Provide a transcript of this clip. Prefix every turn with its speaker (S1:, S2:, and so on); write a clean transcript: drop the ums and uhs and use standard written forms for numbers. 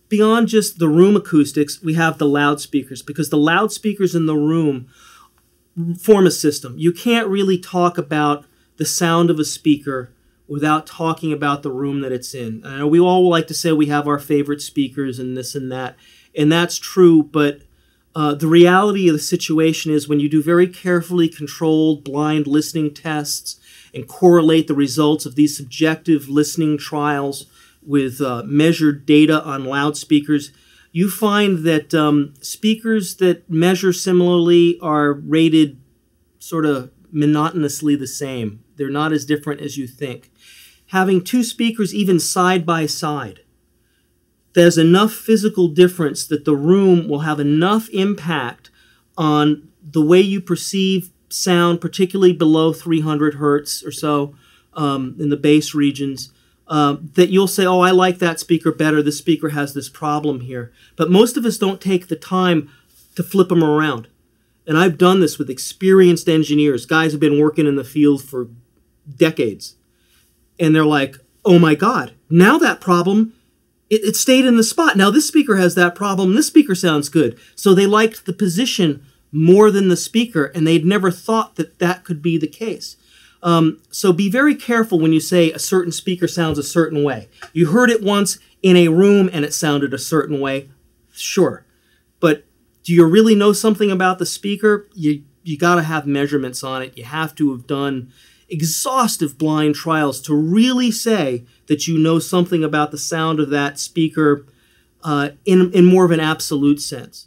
S1: beyond just the room acoustics, we have the loudspeakers, because the loudspeakers in the room form a system. You can't really talk about the sound of a speaker without talking about the room that it's in. I know we all like to say we have our favorite speakers and this and that's true, but the reality of the situation is when you do very carefully controlled blind listening tests and correlate the results of these subjective listening trials with measured data on loudspeakers, you find that speakers that measure similarly are rated sort of monotonously the same. They're not as different as you think. Having two speakers even side by side, there's enough physical difference that the room will have enough impact on the way you perceive sound, particularly below 300 hertz or so in the bass regions, that you'll say, oh, I like that speaker better. This speaker has this problem here. But most of us don't take the time to flip them around. And I've done this with experienced engineers, guys who've been working in the field for decades. And they're like, oh my God, now that problem, it stayed in the spot. Now this speaker has that problem. This speaker sounds good. So they liked the position more than the speaker, and they'd never thought that that could be the case. So be very careful when you say a certain speaker sounds a certain way. You heard it once in a room and it sounded a certain way, sure. But do you really know something about the speaker? You got to have measurements on it. You have to have done exhaustive blind trials to really say that you know something about the sound of that speaker in more of an absolute sense.